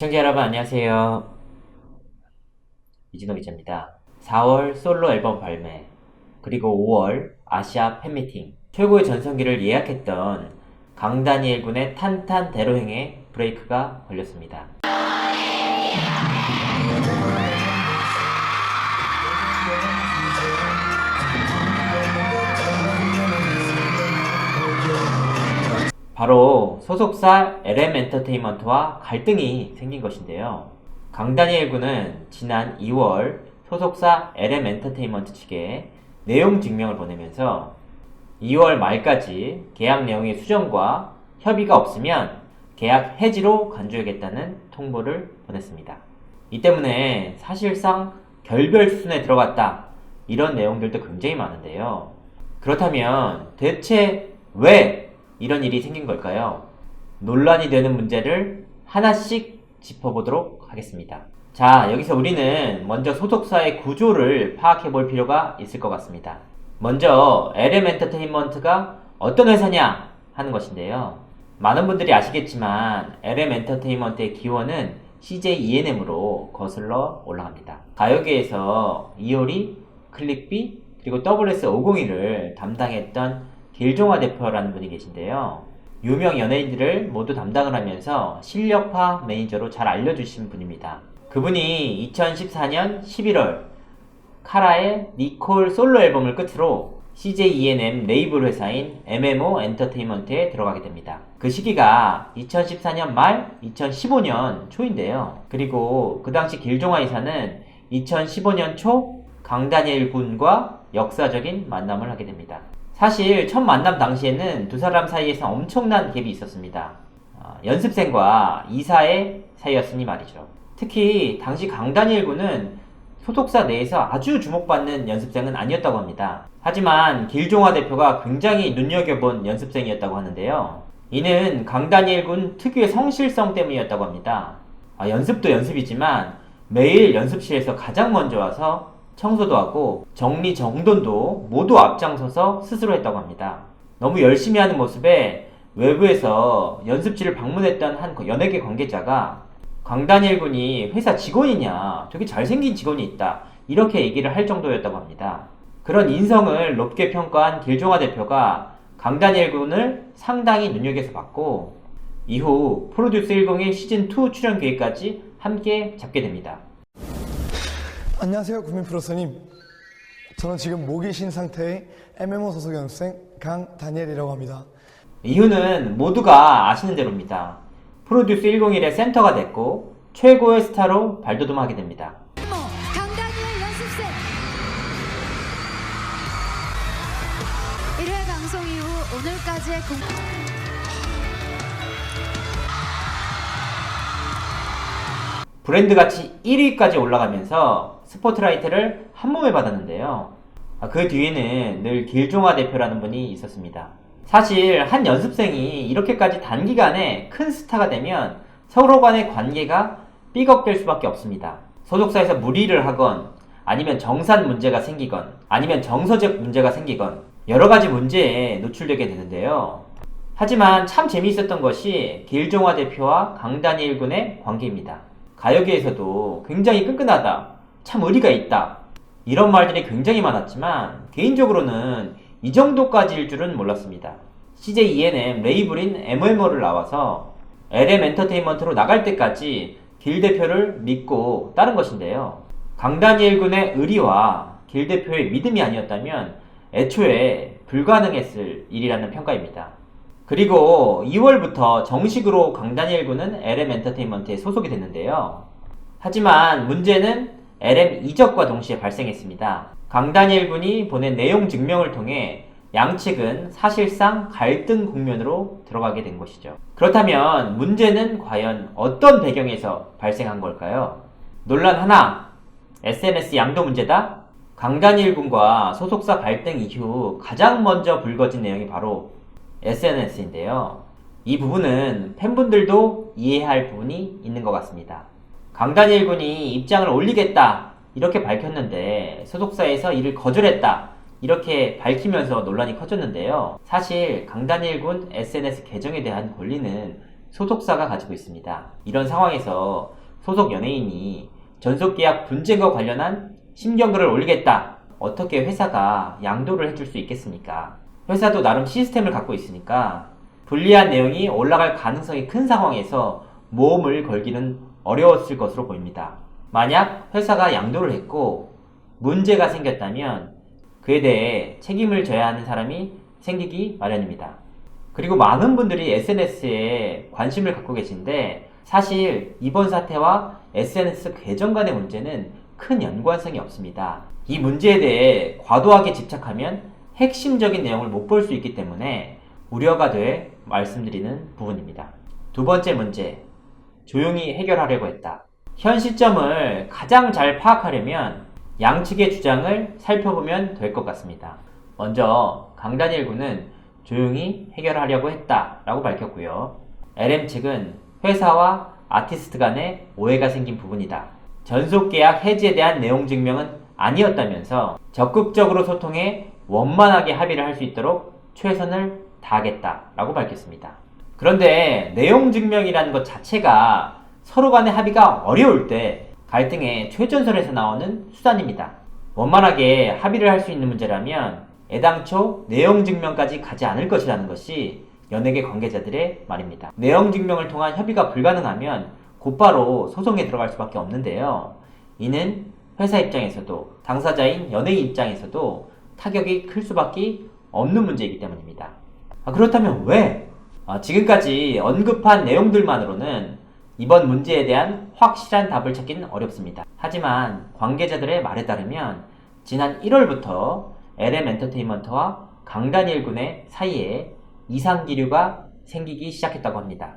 시청자 여러분 안녕하세요. 이진호 기자입니다. 4월 솔로 앨범 발매, 그리고 5월 아시아 팬미팅, 최고의 전성기를 예약했던 강다니엘 군의 탄탄대로행에 브레이크가 걸렸습니다. 바로 소속사 LM엔터테인먼트와 갈등이 생긴 것인데요. 강다니엘 군은 지난 2월 소속사 LM엔터테인먼트 측에 내용 증명을 보내면서 2월 말까지 계약 내용의 수정과 협의가 없으면 계약 해지로 간주하겠다는 통보를 보냈습니다. 이 때문에 사실상 결별 수순에 들어갔다, 이런 내용들도 굉장히 많은데요. 그렇다면 대체 왜 이런 일이 생긴 걸까요? 논란이 되는 문제를 하나씩 짚어보도록 하겠습니다. 자, 여기서 우리는 먼저 소속사의 구조를 파악해 볼 필요가 있을 것 같습니다. 먼저 LM엔터테인먼트가 어떤 회사냐 하는 것인데요. 많은 분들이 아시겠지만 LM엔터테인먼트의 기원은 CJ ENM으로 거슬러 올라갑니다. 가요계에서 이효리, 클릭비, 그리고 WS501을 담당했던 길종화 대표라는 분이 계신데요. 유명 연예인들을 모두 담당을 하면서 실력파 매니저로 잘 알려주신 분입니다. 그분이 2014년 11월 카라의 니콜 솔로 앨범을 끝으로 CJ ENM 레이블 회사인 MMO 엔터테인먼트에 들어가게 됩니다. 그 시기가 2014년 말 2015년 초인데요. 그리고 그 당시 길종화 이사는 2015년 초 강다니엘 군과 역사적인 만남을 하게 됩니다. 사실 첫 만남 당시에는 두 사람 사이에서 엄청난 갭이 있었습니다. 연습생과 이사의 사이였으니 말이죠. 특히 당시 강다니엘 군은 소속사 내에서 아주 주목받는 연습생은 아니었다고 합니다. 하지만 길종화 대표가 굉장히 눈여겨본 연습생이었다고 하는데요. 이는 강다니엘 군 특유의 성실성 때문이었다고 합니다. 연습도 연습이지만 매일 연습실에서 가장 먼저 와서 청소도 하고 정리정돈도 모두 앞장서서 스스로 했다고 합니다. 너무 열심히 하는 모습에 외부에서 연습실을 방문했던 한 연예계 관계자가 강다니엘 군이 회사 직원이냐, 되게 잘생긴 직원이 있다, 이렇게 얘기를 할 정도였다고 합니다. 그런 인성을 높게 평가한 길종화 대표가 강다니엘 군을 상당히 눈여겨서 봤고, 이후 프로듀스 101 시즌2 출연 계획까지 함께 잡게 됩니다. 안녕하세요, 국민 프로서님. 저는 지금 목이 쉰 상태의 MMO 소속 연습생 강다니엘이라고 합니다. 이유는 모두가 아시는 대로입니다. 프로듀스 101의 센터가 됐고 최고의 스타로 발돋움하게 됩니다. 강다니엘 연습생 1회 방송 이후 오늘까지의 브랜드 가치 1위까지 올라가면서 스포트라이트를 한 몸에 받았는데요. 그 뒤에는 늘 길종화 대표라는 분이 있었습니다. 사실 한 연습생이 이렇게까지 단기간에 큰 스타가 되면 서로 간의 관계가 삐걱될 수밖에 없습니다. 소속사에서 무리를 하건, 아니면 정산 문제가 생기건, 아니면 정서적 문제가 생기건 여러 가지 문제에 노출되게 되는데요. 하지만 참 재미있었던 것이 길종화 대표와 강다니엘 군의 관계입니다. 가요계에서도 굉장히 끈끈하다, 참 의리가 있다, 이런 말들이 굉장히 많았지만 개인적으로는 이 정도까지일 줄은 몰랐습니다. CJ ENM 레이블인 MMO를 나와서 LM 엔터테인먼트로 나갈 때까지 길 대표를 믿고 따른 것인데요. 강다니엘 군의 의리와 길 대표의 믿음이 아니었다면 애초에 불가능했을 일이라는 평가입니다. 그리고 2월부터 정식으로 강다니엘 군은 LM 엔터테인먼트에 소속이 됐는데요. 하지만 문제는 LM 이적과 동시에 발생했습니다. 강다니엘 군이 보낸 내용 증명을 통해 양측은 사실상 갈등 국면으로 들어가게 된 것이죠. 그렇다면 문제는 과연 어떤 배경에서 발생한 걸까요? 논란 하나, SNS 양도 문제다? 강다니엘 군과 소속사 갈등 이후 가장 먼저 불거진 내용이 바로 SNS인데요. 이 부분은 팬분들도 이해할 부분이 있는 것 같습니다. 강다니엘 군이 입장을 올리겠다, 이렇게 밝혔는데 소속사에서 이를 거절했다, 이렇게 밝히면서 논란이 커졌는데요. 사실 강다니엘 군 SNS 계정에 대한 권리는 소속사가 가지고 있습니다. 이런 상황에서 소속 연예인이 전속계약 분쟁과 관련한 심경글을 올리겠다. 어떻게 회사가 양도를 해줄 수 있겠습니까? 회사도 나름 시스템을 갖고 있으니까 불리한 내용이 올라갈 가능성이 큰 상황에서 모험을 걸기는 어려웠을 것으로 보입니다. 만약 회사가 양도를 했고 문제가 생겼다면 그에 대해 책임을 져야 하는 사람이 생기기 마련입니다. 그리고 많은 분들이 SNS에 관심을 갖고 계신데 사실 이번 사태와 SNS 계정 간의 문제는 큰 연관성이 없습니다. 이 문제에 대해 과도하게 집착하면 핵심적인 내용을 못 볼 수 있기 때문에 우려가 돼 말씀드리는 부분입니다. 두 번째 문제, 조용히 해결하려고 했다. 현 시점을 가장 잘 파악하려면 양측의 주장을 살펴보면 될 것 같습니다. 먼저 강다니엘 군은 조용히 해결하려고 했다라고 밝혔고요. RM 측은 회사와 아티스트 간에 오해가 생긴 부분이다. 전속계약 해지에 대한 내용 증명은 아니었다면서 적극적으로 소통해 원만하게 합의를 할 수 있도록 최선을 다하겠다라고 밝혔습니다. 그런데 내용 증명이라는 것 자체가 서로 간의 합의가 어려울 때 갈등의 최전선에서 나오는 수단입니다. 원만하게 합의를 할 수 있는 문제라면 애당초 내용 증명까지 가지 않을 것이라는 것이 연예계 관계자들의 말입니다. 내용 증명을 통한 협의가 불가능하면 곧바로 소송에 들어갈 수밖에 없는데요. 이는 회사 입장에서도 당사자인 연예인 입장에서도 타격이 클 수밖에 없는 문제이기 때문입니다. 그렇다면 왜? 지금까지 언급한 내용들만으로는 이번 문제에 대한 확실한 답을 찾기는 어렵습니다. 하지만 관계자들의 말에 따르면 지난 1월부터 RM 엔터테인먼트와 강다니엘 군의 사이에 이상 기류가 생기기 시작했다고 합니다.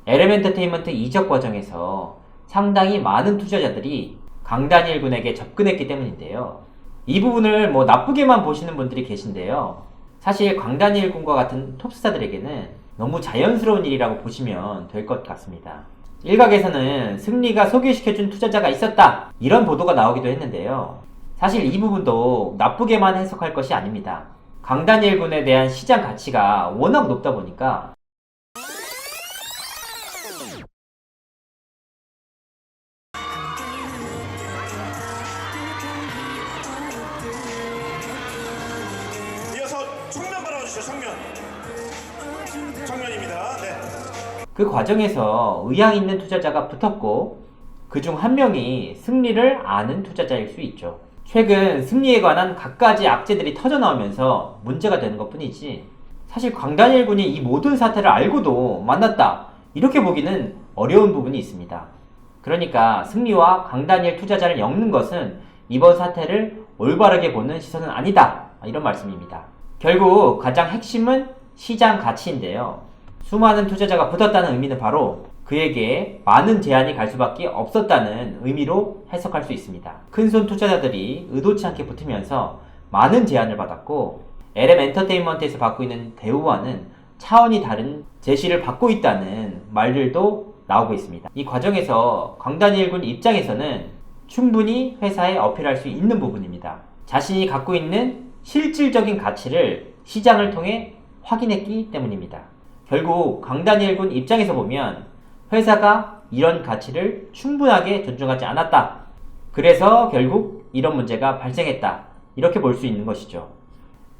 RM 엔터테인먼트 이적 과정에서 상당히 많은 투자자들이 강다니엘 군에게 접근했기 때문인데요. 이 부분을 나쁘게만 보시는 분들이 계신데요. 사실 강다니엘 군과 같은 톱스타들에게는 너무 자연스러운 일이라고 보시면 될 것 같습니다. 일각에서는 승리가 소개시켜준 투자자가 있었다, 이런 보도가 나오기도 했는데요. 사실 이 부분도 나쁘게만 해석할 것이 아닙니다. 강다니엘 군에 대한 시장 가치가 워낙 높다 보니까 이어서 정면 바라봐주시죠. 정면입니다. 네. 그 과정에서 의향 있는 투자자가 붙었고 그중 한 명이 승리를 아는 투자자일 수 있죠. 최근 승리에 관한 갖가지 악재들이 터져나오면서 문제가 되는 것 뿐이지 사실 강다니엘 군이 이 모든 사태를 알고도 만났다, 이렇게 보기는 어려운 부분이 있습니다. 그러니까 승리와 강다니엘 투자자를 엮는 것은 이번 사태를 올바르게 보는 시선은 아니다, 이런 말씀입니다. 결국 가장 핵심은 시장 가치인데요. 수많은 투자자가 붙었다는 의미는 바로 그에게 많은 제한이 갈 수밖에 없었다는 의미로 해석할 수 있습니다. 큰손 투자자들이 의도치 않게 붙으면서 많은 제한을 받았고 RM 엔터테인먼트에서 받고 있는 대우와는 차원이 다른 제시를 받고 있다는 말들도 나오고 있습니다. 이 과정에서 강다니엘 군 입장에서는 충분히 회사에 어필할 수 있는 부분입니다. 자신이 갖고 있는 실질적인 가치를 시장을 통해 확인했기 때문입니다. 결국 강다니엘 군 입장에서 보면 회사가 이런 가치를 충분하게 존중하지 않았다, 그래서 결국 이런 문제가 발생했다, 이렇게 볼 수 있는 것이죠.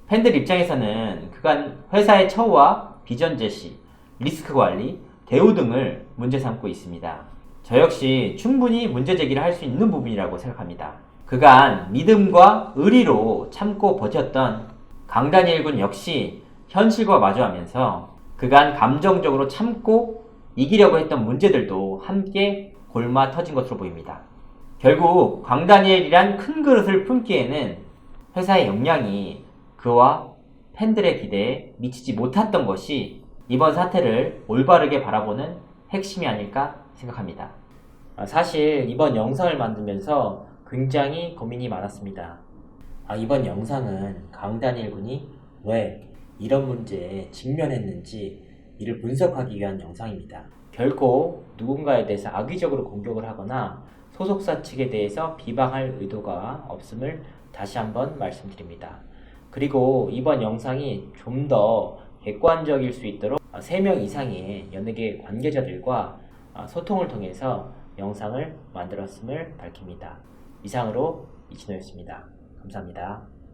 팬들 입장에서는 그간 회사의 처우와 비전 제시, 리스크 관리, 대우 등을 문제 삼고 있습니다. 저 역시 충분히 문제 제기를 할 수 있는 부분이라고 생각합니다. 그간 믿음과 의리로 참고 버텼던 강다니엘 군 역시 현실과 마주하면서 그간 감정적으로 참고 이기려고 했던 문제들도 함께 골마 터진 것으로 보입니다. 결국 강다니엘이란 큰 그릇을 품기에는 회사의 역량이 그와 팬들의 기대에 미치지 못했던 것이 이번 사태를 올바르게 바라보는 핵심이 아닐까 생각합니다. 사실 이번 영상을 만들면서 굉장히 고민이 많았습니다. 이번 영상은 강다니엘 군이 왜 이런 문제에 직면했는지 이를 분석하기 위한 영상입니다. 결코 누군가에 대해서 악의적으로 공격을 하거나 소속사 측에 대해서 비방할 의도가 없음을 다시 한번 말씀드립니다. 그리고 이번 영상이 좀 더 객관적일 수 있도록 3명 이상의 연예계 관계자들과 소통을 통해서 영상을 만들었음을 밝힙니다. 이상으로 이진호였습니다. 감사합니다.